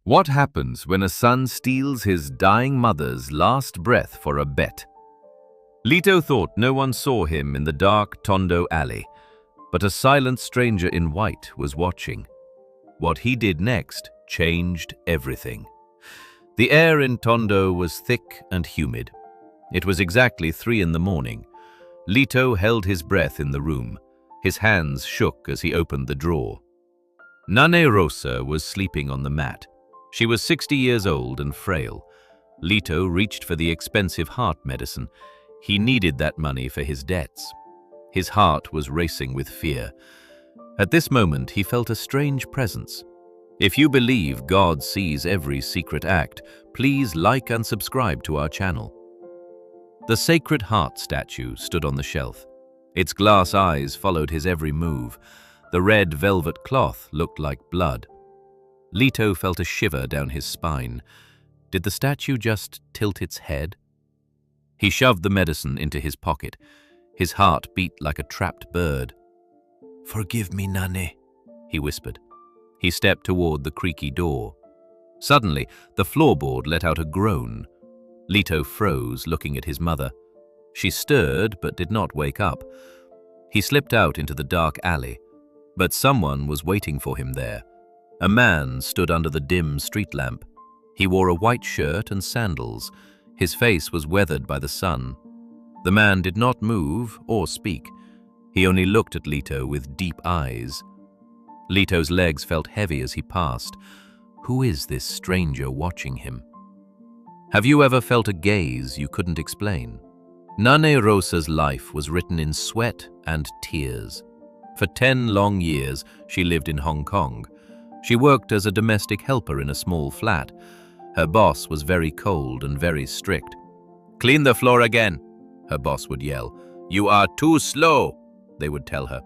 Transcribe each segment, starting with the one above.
What happens when a son steals his dying mother's last breath for a bet? Leto thought no one saw him in the dark Tondo alley, but a silent stranger in white was watching. What he did next changed everything. The air in Tondo was thick and humid. It was exactly 3 in the morning. Leto held his breath in the room. His hands shook as he opened the drawer. Nane Rosa was sleeping on the mat. She was 60 years old and frail. Leto reached for the expensive heart medicine. He needed that money for his debts. His heart was racing with fear. At this moment, he felt a strange presence. If you believe God sees every secret act, please like and subscribe to our channel. The Sacred Heart statue stood on the shelf. Its glass eyes followed his every move. The red velvet cloth looked like blood. Leto felt a shiver down his spine. Did the statue just tilt its head? He shoved the medicine into his pocket. His heart beat like a trapped bird. "Forgive me, Nane," he whispered. He stepped toward the creaky door. Suddenly, the floorboard let out a groan. Leto froze, looking at his mother. She stirred but did not wake up. He slipped out into the dark alley, but someone was waiting for him there. A man stood under the dim street lamp. He wore a white shirt and sandals. His face was weathered by the sun. The man did not move or speak. He only looked at Leto with deep eyes. Leto's legs felt heavy as he passed. Who is this stranger watching him? Have you ever felt a gaze you couldn't explain? Nane Rosa's life was written in sweat and tears. For 10 long years, she lived in Hong Kong. She worked as a domestic helper in a small flat. Her boss was very cold and very strict. "Clean the floor again," her boss would yell. "You are too slow," they would tell her.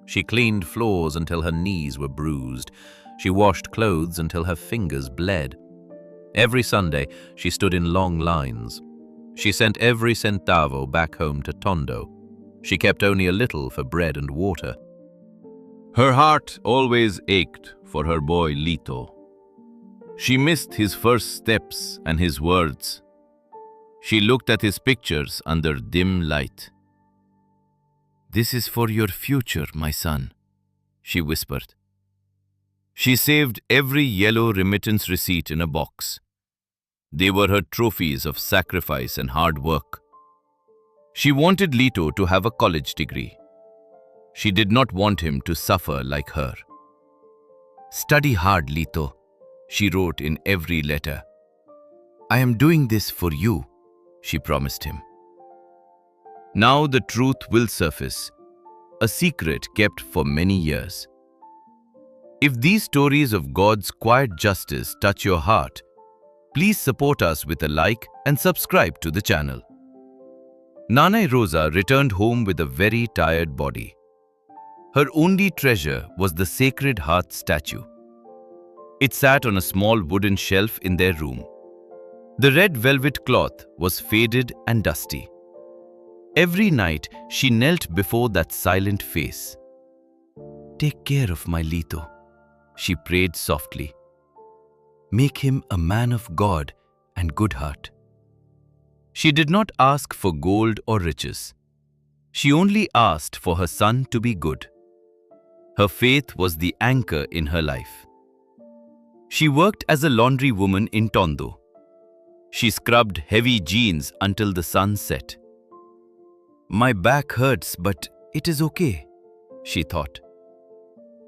She cleaned floors until her knees were bruised. She washed clothes until her fingers bled. Every Sunday, she stood in long lines. She sent every centavo back home to Tondo. She kept only a little for bread and water. Her heart always ached for her boy Leto. She missed his first steps and his words. She looked at his pictures under dim light. "This is for your future, my son," she whispered. She saved every yellow remittance receipt in a box. They were her trophies of sacrifice and hard work. She wanted Leto to have a college degree. She did not want him to suffer like her. "Study hard, Leto," she wrote in every letter. "I am doing this for you," she promised him. Now the truth will surface, a secret kept for many years. If these stories of God's quiet justice touch your heart, please support us with a like and subscribe to the channel. Nane Rosa returned home with a very tired body. Her only treasure was the Sacred Heart statue. It sat on a small wooden shelf in their room. The red velvet cloth was faded and dusty. Every night, she knelt before that silent face. "Take care of my Leto," she prayed softly. "Make him a man of God and good heart." She did not ask for gold or riches. She only asked for her son to be good. Her faith was the anchor in her life. She worked as a laundry woman in Tondo. She scrubbed heavy jeans until the sun set. "My back hurts, but it is okay," she thought.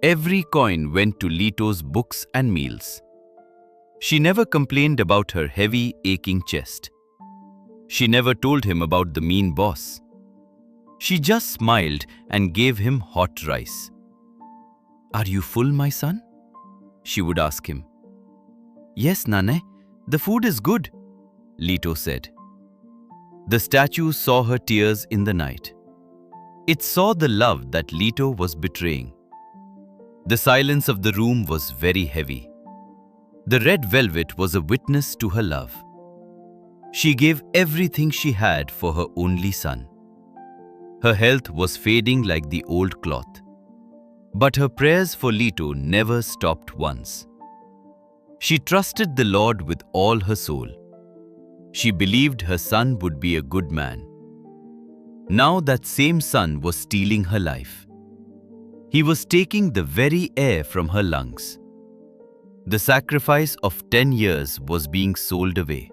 Every coin went to Leto's books and meals. She never complained about her heavy, aching chest. She never told him about the mean boss. She just smiled and gave him hot rice. "Are you full, my son?" she would ask him. "Yes, Nane, the food is good," Leto said. The statue saw her tears in the night. It saw the love that Leto was betraying. The silence of the room was very heavy. The red velvet was a witness to her love. She gave everything she had for her only son. Her health was fading like the old cloth. But her prayers for Leto never stopped once. She trusted the Lord with all her soul. She believed her son would be a good man. Now that same son was stealing her life. He was taking the very air from her lungs. The sacrifice of 10 years was being sold away.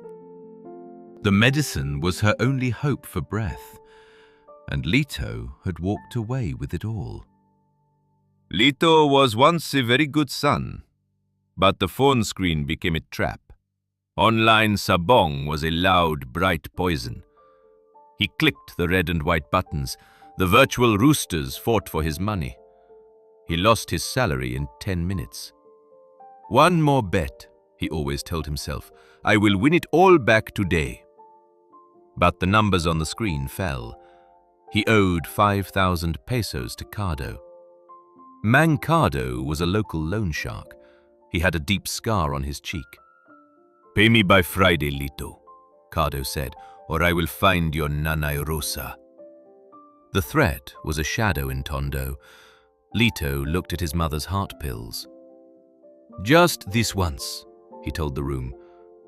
The medicine was her only hope for breath, and Leto had walked away with it all. Leto was once a very good son, but the phone screen became a trap. Online sabong was a loud, bright poison. He clicked the red and white buttons. The virtual roosters fought for his money. He lost his salary in 10 minutes. One more bet, he always told himself. I will win it all back today. But the numbers on the screen fell. He owed 5,000 pesos to Cardo. Mang Cardo was a local loan shark. He had a deep scar on his cheek. Pay me by Friday, Leto, Cardo said, or I will find your Nanay Rosa. The threat was a shadow in Tondo. Leto looked at his mother's heart pills. Just this once, he told the room.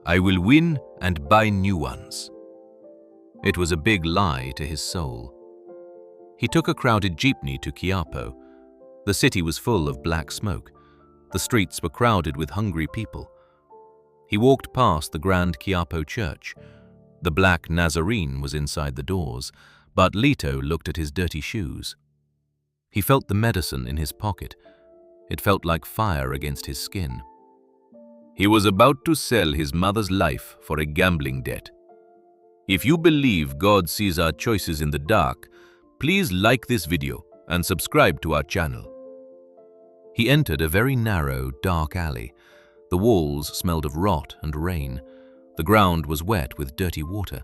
I will win and buy new ones. It was a big lie to his soul. He took a crowded jeepney to Quiapo. The city was full of black smoke. The streets were crowded with hungry people. He walked past the Grand Quiapo church. The black Nazarene was inside the doors, but Leto looked at his dirty shoes. He felt the medicine in his pocket. It felt like fire against his skin. He was about to sell his mother's life for a gambling debt. If you believe God sees our choices in the dark, please like this video and subscribe to our channel. He entered a very narrow, dark alley. The walls smelled of rot and rain. The ground was wet with dirty water.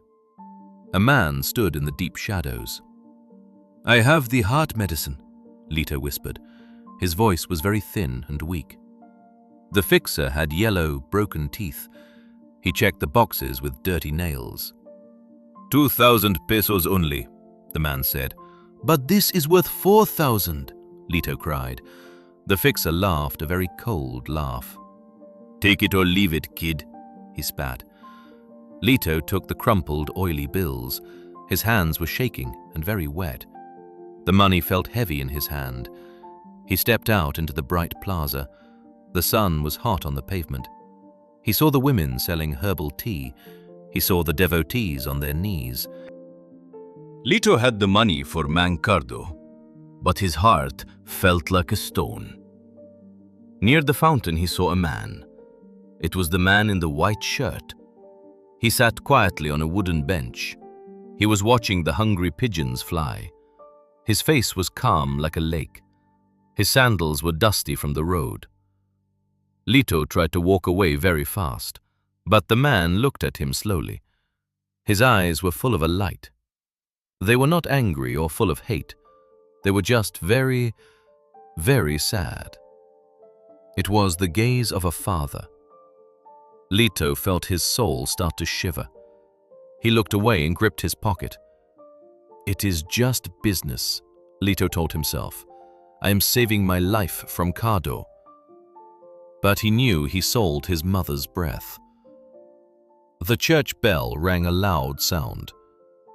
A man stood in the deep shadows. I have the heart medicine, Leto whispered. His voice was very thin and weak. The fixer had yellow, broken teeth. He checked the boxes with dirty nails. 2,000 pesos only, the man said. But this is worth 4,000, Leto cried. The fixer laughed a very cold laugh. Take it or leave it, kid, he spat. Leto took the crumpled, oily bills. His hands were shaking and very wet. The money felt heavy in his hand. He stepped out into the bright plaza. The sun was hot on the pavement. He saw the women selling herbal tea. He saw the devotees on their knees. Leto had the money for Mang Cardo, but his heart felt like a stone. Near the fountain he saw a man. It was the man in the white shirt. He sat quietly on a wooden bench. He was watching the hungry pigeons fly. His face was calm like a lake. His sandals were dusty from the road. Leto tried to walk away very fast, but the man looked at him slowly. His eyes were full of a light. They were not angry or full of hate. They were just very, very sad. It was the gaze of a father. Leto felt his soul start to shiver. He looked away and gripped his pocket. It is just business, Leto told himself. I am saving my life from Cardo. But he knew he sold his mother's breath. The church bell rang a loud sound.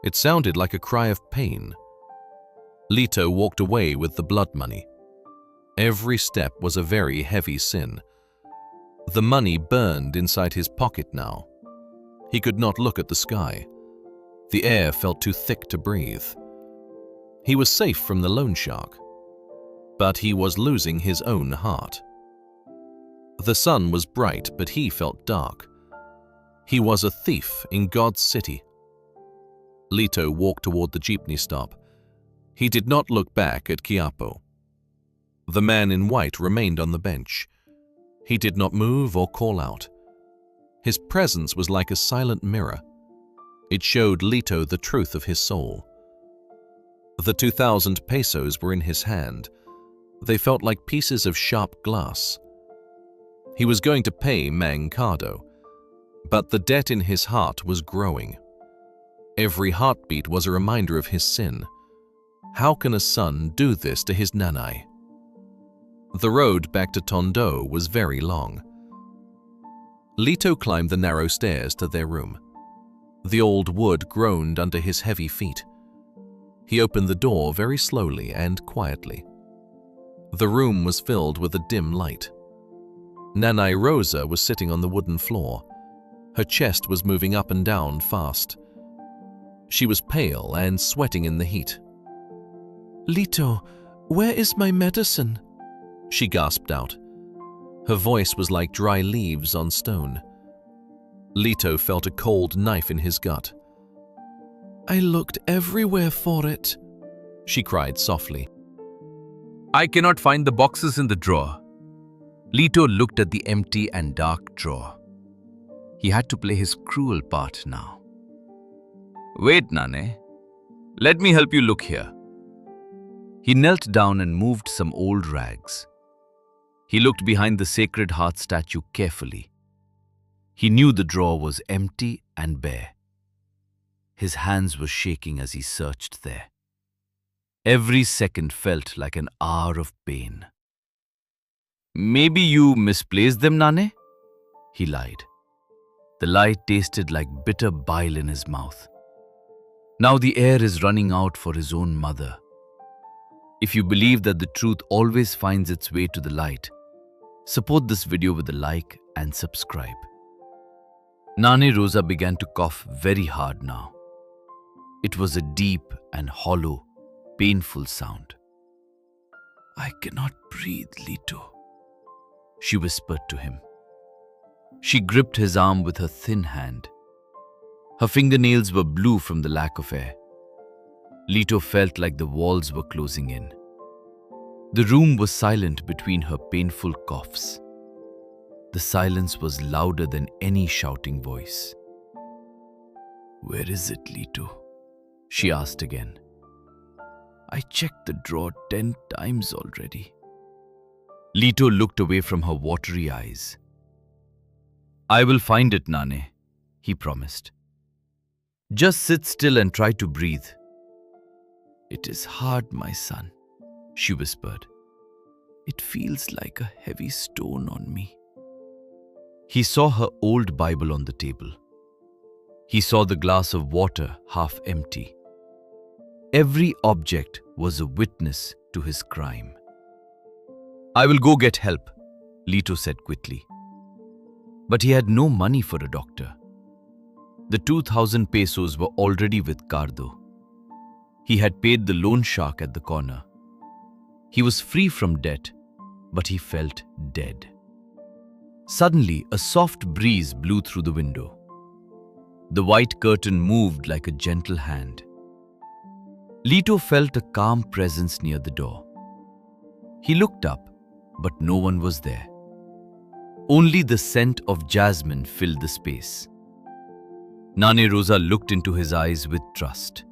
It sounded like a cry of pain. Leto walked away with the blood money. Every step was a very heavy sin. The money burned inside his pocket now. He could not look at the sky. The air felt too thick to breathe. He was safe from the loan shark, but he was losing his own heart. The sun was bright, but he felt dark. He was a thief in God's city. Leto walked toward the jeepney stop. He did not look back at Quiapo. The man in white remained on the bench. He did not move or call out. His presence was like a silent mirror. It showed Leto the truth of his soul. The 2,000 pesos were in his hand. They felt like pieces of sharp glass. He was going to pay Mang Cardo, but the debt in his heart was growing. Every heartbeat was a reminder of his sin. How can a son do this to his nanay? The road back to Tondo was very long. Leto climbed the narrow stairs to their room. The old wood groaned under his heavy feet. He opened the door very slowly and quietly. The room was filled with a dim light. Nanay Rosa was sitting on the wooden floor. Her chest was moving up and down fast. She was pale and sweating in the heat. "Leto, where is my medicine?" she gasped out. Her voice was like dry leaves on stone. Leto felt a cold knife in his gut. "I looked everywhere for it," she cried softly. I cannot find the boxes in the drawer. Leto looked at the empty and dark drawer. He had to play his cruel part now. Wait, Nane. Let me help you look here. He knelt down and moved some old rags. He looked behind the Sacred Heart statue carefully. He knew the drawer was empty and bare. His hands were shaking as he searched there. Every second felt like an hour of pain. Maybe you misplaced them, Nane? He lied. The light tasted like bitter bile in his mouth. Now the air is running out for his own mother. If you believe that the truth always finds its way to the light, support this video with a like and subscribe. Nanay Rosa began to cough very hard now. It was a deep and hollow, painful sound. I cannot breathe, Leto, she whispered to him. She gripped his arm with her thin hand. Her fingernails were blue from the lack of air. Leto felt like the walls were closing in. The room was silent between her painful coughs. The silence was louder than any shouting voice. Where is it, Leto? She asked again. I checked the drawer 10 times already. Leto looked away from her watery eyes. I will find it, Nane, he promised. Just sit still and try to breathe. It is hard, my son, she whispered. It feels like a heavy stone on me. He saw her old Bible on the table. He saw the glass of water half empty. Every object was a witness to his crime. I will go get help, Leto said quickly. But he had no money for a doctor. The 2,000 pesos were already with Cardo. He had paid the loan shark at the corner. He was free from debt, but he felt dead. Suddenly, a soft breeze blew through the window. The white curtain moved like a gentle hand. Leto felt a calm presence near the door. He looked up, but no one was there. Only the scent of jasmine filled the space. Nanay Rosa looked into his eyes with trust.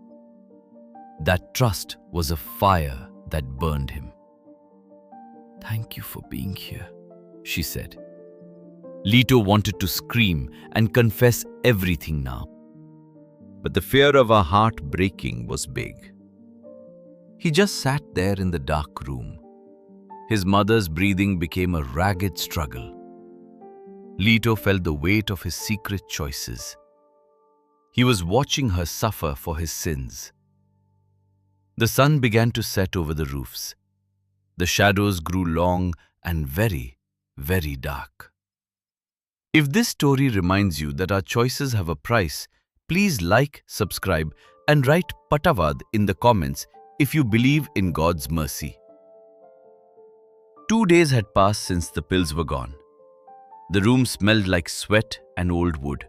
That trust was a fire that burned him. Thank you for being here, she said. Leto wanted to scream and confess everything now. But the fear of her heart breaking was big. He just sat there in the dark room. His mother's breathing became a ragged struggle. Leto felt the weight of his secret choices. He was watching her suffer for his sins. The sun began to set over the roofs. The shadows grew long and very, very dark. If this story reminds you that our choices have a price, please like, subscribe, and write Patavad in the comments if you believe in God's mercy. 2 days had passed since the pills were gone. The room smelled like sweat and old wood.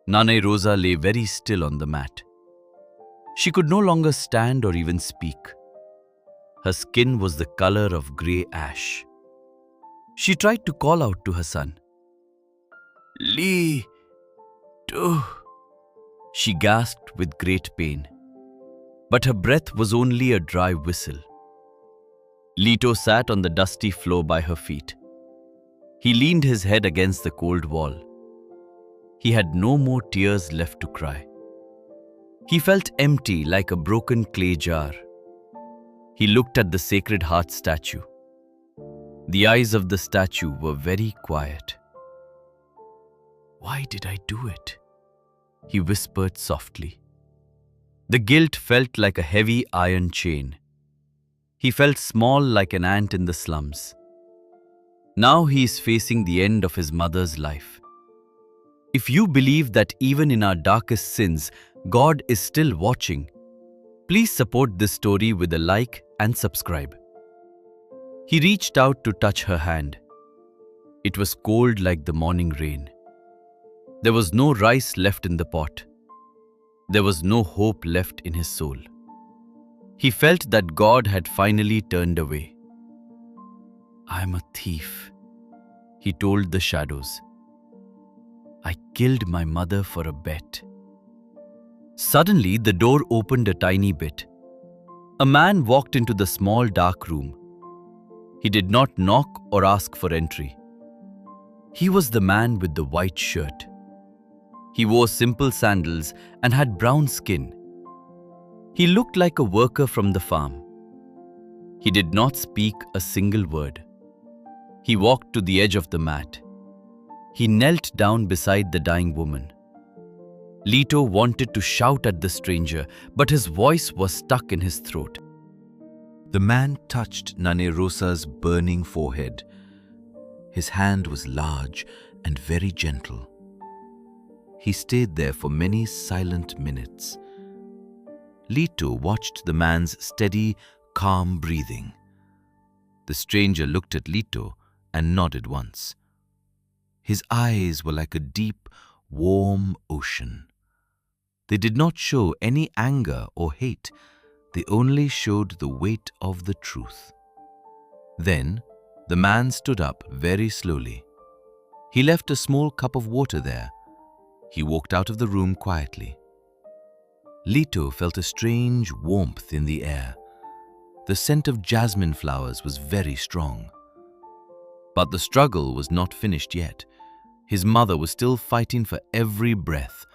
Nanay Rosa lay very still on the mat. She could no longer stand or even speak. Her skin was the color of grey ash. She tried to call out to her son. Leto, she gasped with great pain. But her breath was only a dry whistle. Leto sat on the dusty floor by her feet. He leaned his head against the cold wall. He had no more tears left to cry. He felt empty like a broken clay jar. He looked at the Sacred Heart statue. The eyes of the statue were very quiet. Why did I do it? He whispered softly. The guilt felt like a heavy iron chain. He felt small like an ant in the slums. Now he is facing the end of his mother's life. If you believe that even in our darkest sins, God is still watching, please support this story with a like and subscribe. He reached out to touch her hand. It was cold like the morning rain. There was no rice left in the pot. There was no hope left in his soul. He felt that God had finally turned away. I am a thief, he told the shadows. I killed my mother for a bet. Suddenly, the door opened a tiny bit. A man walked into the small dark room. He did not knock or ask for entry. He was the man with the white shirt. He wore simple sandals and had brown skin. He looked like a worker from the farm. He did not speak a single word. He walked to the edge of the mat. He knelt down beside the dying woman. Leto wanted to shout at the stranger, but his voice was stuck in his throat. The man touched Nane Rosa's burning forehead. His hand was large and very gentle. He stayed there for many silent minutes. Leto watched the man's steady, calm breathing. The stranger looked at Leto and nodded once. His eyes were like a deep, warm ocean. They did not show any anger or hate. They only showed the weight of the truth. Then, the man stood up very slowly. He left a small cup of water there. He walked out of the room quietly. Leto felt a strange warmth in the air. The scent of jasmine flowers was very strong. But the struggle was not finished yet. His mother was still fighting for every breath.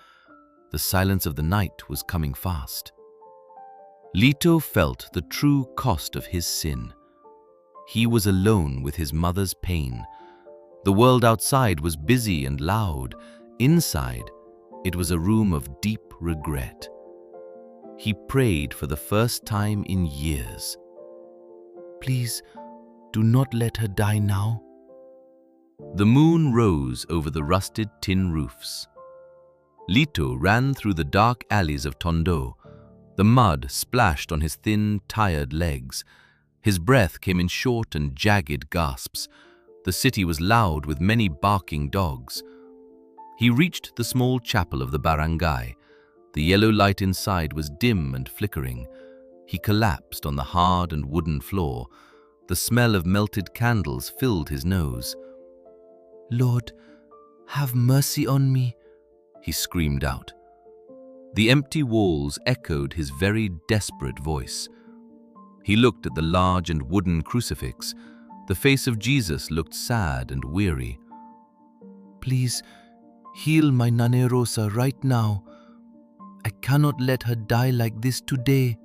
The silence of the night was coming fast. Leto felt the true cost of his sin. He was alone with his mother's pain. The world outside was busy and loud. Inside, it was a room of deep regret. He prayed for the first time in years. Please, do not let her die now. The moon rose over the rusted tin roofs. Leto ran through the dark alleys of Tondo. The mud splashed on his thin, tired legs. His breath came in short and jagged gasps. The city was loud with many barking dogs. He reached the small chapel of the barangay. The yellow light inside was dim and flickering. He collapsed on the hard and wooden floor. The smell of melted candles filled his nose. Lord, have mercy on me, he screamed out. The empty walls echoed his very desperate voice. He looked at the large and wooden crucifix. The face of Jesus looked sad and weary. Please, heal my Nane Rosa right now. I cannot let her die like this today.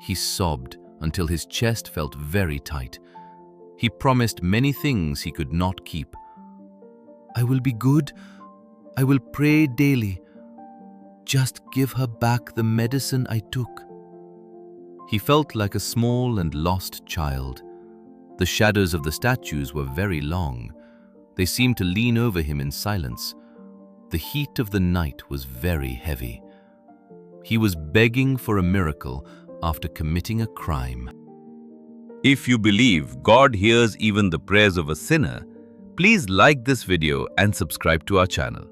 He sobbed until his chest felt very tight. He promised many things he could not keep. I will be good. I will pray daily. Just give her back the medicine I took. He felt like a small and lost child. The shadows of the statues were very long. They seemed to lean over him in silence. The heat of the night was very heavy. He was begging for a miracle after committing a crime. If you believe God hears even the prayers of a sinner, please like this video and subscribe to our channel.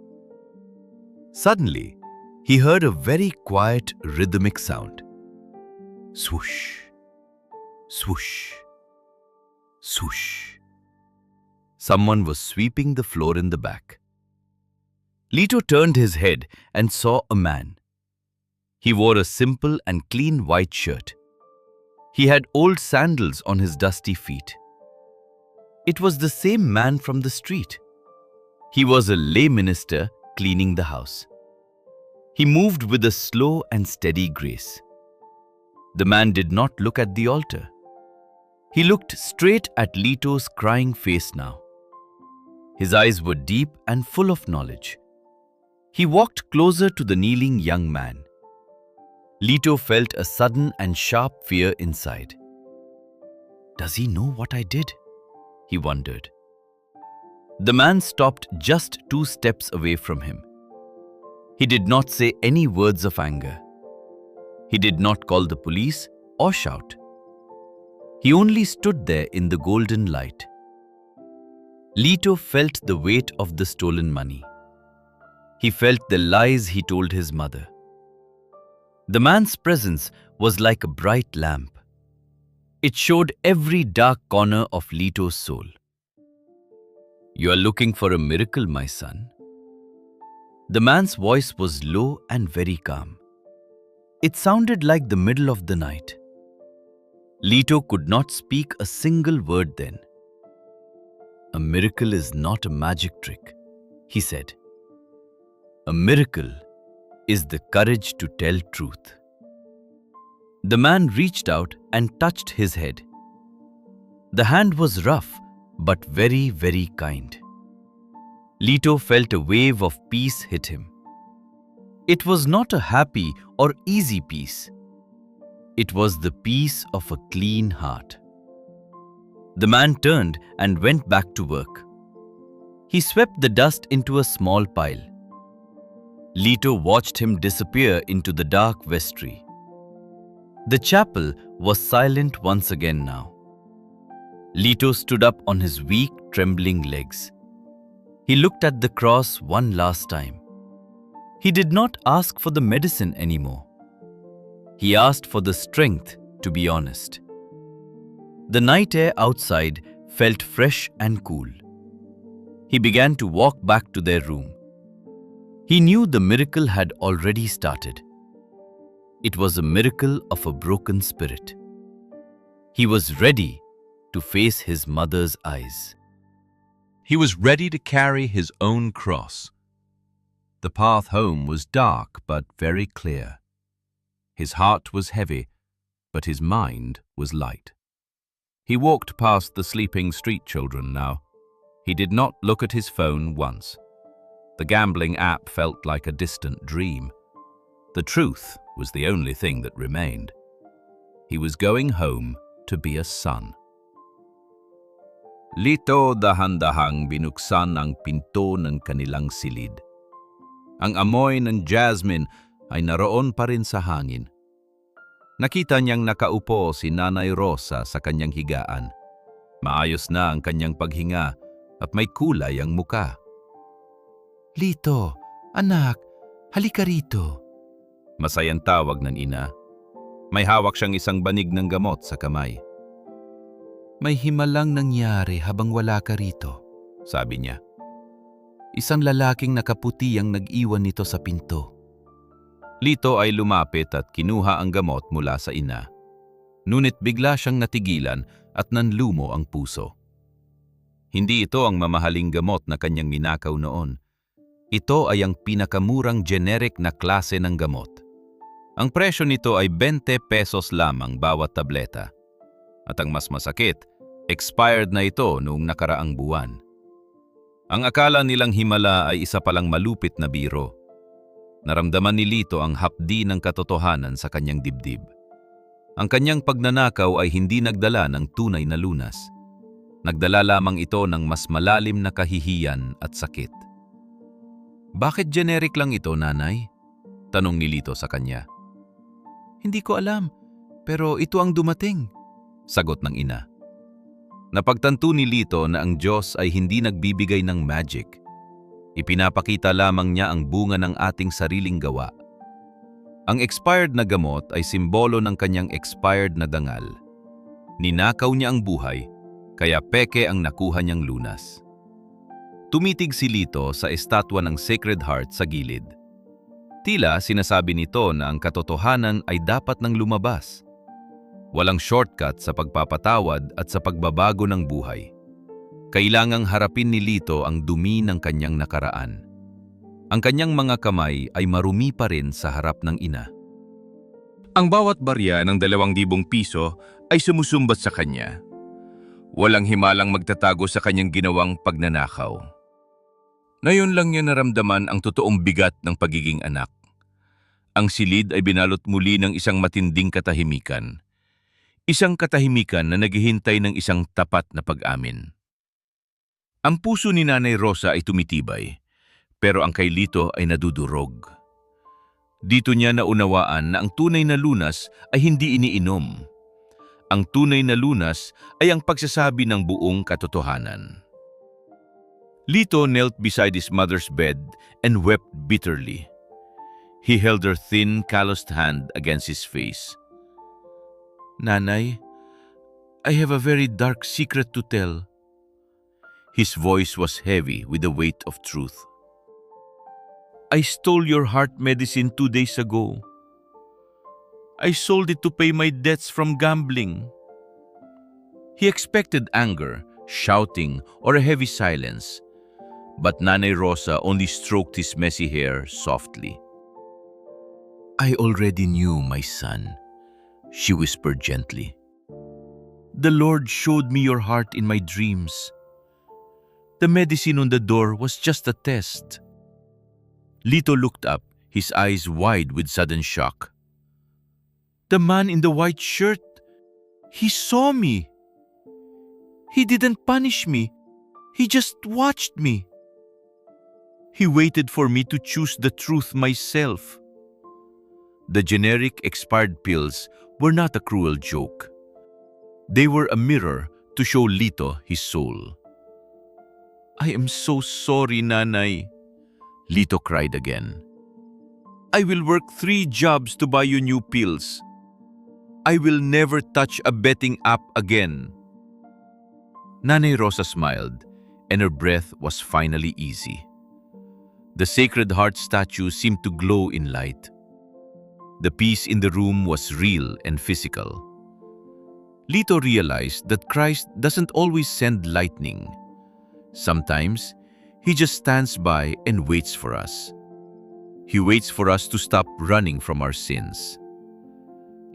Suddenly, he heard a very quiet rhythmic sound. Swoosh, swoosh, swoosh. Someone was sweeping the floor in the back. Leto turned his head and saw a man. He wore a simple and clean white shirt. He had old sandals on his dusty feet. It was the same man from the street. He was a lay minister cleaning the house. He moved with a slow and steady grace. The man did not look at the altar. He looked straight at Leto's crying face now. His eyes were deep and full of knowledge. He walked closer to the kneeling young man. Lito felt a sudden and sharp fear inside. Does he know what I did? He wondered. The man stopped just 2 steps away from him. He did not say any words of anger. He did not call the police or shout. He only stood there in the golden light. Lito felt the weight of the stolen money. He felt the lies he told his mother. The man's presence was like a bright lamp. It showed every dark corner of Lito's soul. You are looking for a miracle, my son. The man's voice was low and very calm. It sounded like the middle of the night. Lito could not speak a single word then. A miracle is not a magic trick, he said. A miracle is the courage to tell truth. The man reached out and touched his head. The hand was rough, but very, very kind. Lito felt a wave of peace hit him. It was not a happy or easy peace. It was the peace of a clean heart. The man turned and went back to work. He swept the dust into a small pile. Lito watched him disappear into the dark vestry. The chapel was silent once again now. Lito stood up on his weak, trembling legs. He looked at the cross one last time. He did not ask for the medicine anymore. He asked for the strength to be honest. The night air outside felt fresh and cool. He began to walk back to their room. He knew the miracle had already started. It was a miracle of a broken spirit. He was ready to face his mother's eyes. He was ready to carry his own cross. The path home was dark but very clear. His heart was heavy, but his mind was light. He walked past the sleeping street children now. He did not look at his phone once. The gambling app felt like a distant dream. The truth was the only thing that remained. He was going home to be a son. Lito dahan-dahang binuksan ang pinto ng kanilang silid. Ang amoy ng jasmine ay naroon pa rin sa hangin. Nakita niyang nakaupo si Nanay Rosa sa kanyang higaan. Maayos na ang kanyang paghinga at may kulay ang muka. Lito, anak, halika rito. Masayang tawag ng ina. May hawak siyang isang banig ng gamot sa kamay. May himalang nangyari habang wala ka rito, sabi niya. Isang lalaking nakaputi ang nag-iwan nito sa pinto. Lito ay lumapit at kinuha ang gamot mula sa ina. Ngunit bigla siyang natigilan at nanlumo ang puso. Hindi ito ang mamahaling gamot na kanyang ninakaw noon. Ito ay ang pinakamurang generic na klase ng gamot. Ang presyo nito ay 20 pesos lamang bawat tableta. At ang mas masakit, expired na ito noong nakaraang buwan. Ang akala nilang himala ay isa palang malupit na biro. Naramdaman ni Lito ang hapdi ng katotohanan sa kanyang dibdib. Ang kanyang pagnanakaw ay hindi nagdala ng tunay na lunas. Nagdala lamang ito ng mas malalim na kahihiyan at sakit. Bakit generic lang ito, nanay? Tanong ni Lito sa kanya. Hindi ko alam, pero ito ang dumating, sagot ng ina. Napagtanto ni Lito na ang Diyos ay hindi nagbibigay ng magic. Ipinapakita lamang niya ang bunga ng ating sariling gawa. Ang expired na gamot ay simbolo ng kanyang expired na dangal. Ninakaw niya ang buhay, kaya peke ang nakuha niyang lunas. Tumitig si Lito sa estatwa ng Sacred Heart sa gilid. Tila sinasabi nito na ang katotohanan ay dapat nang lumabas. Walang shortcut sa pagpapatawad at sa pagbabago ng buhay. Kailangang harapin ni Lito ang dumi ng kanyang nakaraan. Ang kanyang mga kamay ay marumi pa rin sa harap ng ina. Ang bawat barya ng 2,000 piso ay sumusumbat sa kanya. Walang himalang magtatago sa kanyang ginawang pagnanakaw. Ngayon lang niya naramdaman ang totoong bigat ng pagiging anak. Ang silid ay binalot muli ng isang matinding katahimikan. Isang katahimikan na naghihintay ng isang tapat na pag-amin. Ang puso ni Nanay Rosa ay tumitibay, pero ang kay Lito ay nadudurog. Dito niya naunawaan na ang tunay na lunas ay hindi iniinom. Ang tunay na lunas ay ang pagsasabi ng buong katotohanan. Lito knelt beside his mother's bed and wept bitterly. He held her thin, calloused hand against his face. "Nanay, I have a very dark secret to tell." His voice was heavy with the weight of truth. "I stole your heart medicine 2 days ago. I sold it to pay my debts from gambling." He expected anger, shouting, or a heavy silence, but Nanay Rosa only stroked his messy hair softly. "I already knew, my son," she whispered gently. "The Lord showed me your heart in my dreams. The medicine on the door was just a test." Lito looked up, his eyes wide with sudden shock. "The man in the white shirt, he saw me. He didn't punish me. He just watched me. He waited for me to choose the truth myself." The generic expired pills were not a cruel joke. They were a mirror to show Lito his soul. "I am so sorry, Nanay," Lito cried again. "I will work 3 jobs to buy you new pills. I will never touch a betting app again." Nanay Rosa smiled, and her breath was finally easy. The Sacred Heart statue seemed to glow in light. The peace in the room was real and physical. Lito realized that Christ doesn't always send lightning. Sometimes, He just stands by and waits for us. He waits for us to stop running from our sins.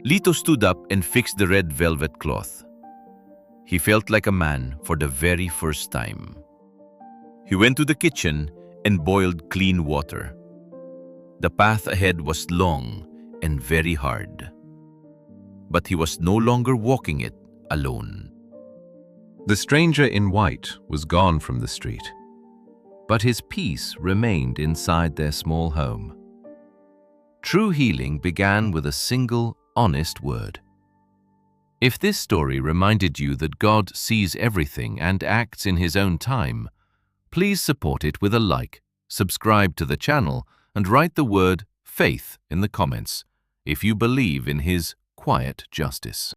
Lito stood up and fixed the red velvet cloth. He felt like a man for the very first time. He went to the kitchen and boiled clean water. The path ahead was long and very hard. But he was no longer walking it alone. The stranger in white was gone from the street, but his peace remained inside their small home. True healing began with a single, honest word. If this story reminded you that God sees everything and acts in His own time, please support it with a like, subscribe to the channel, and write the word faith in the comments if you believe in His quiet justice.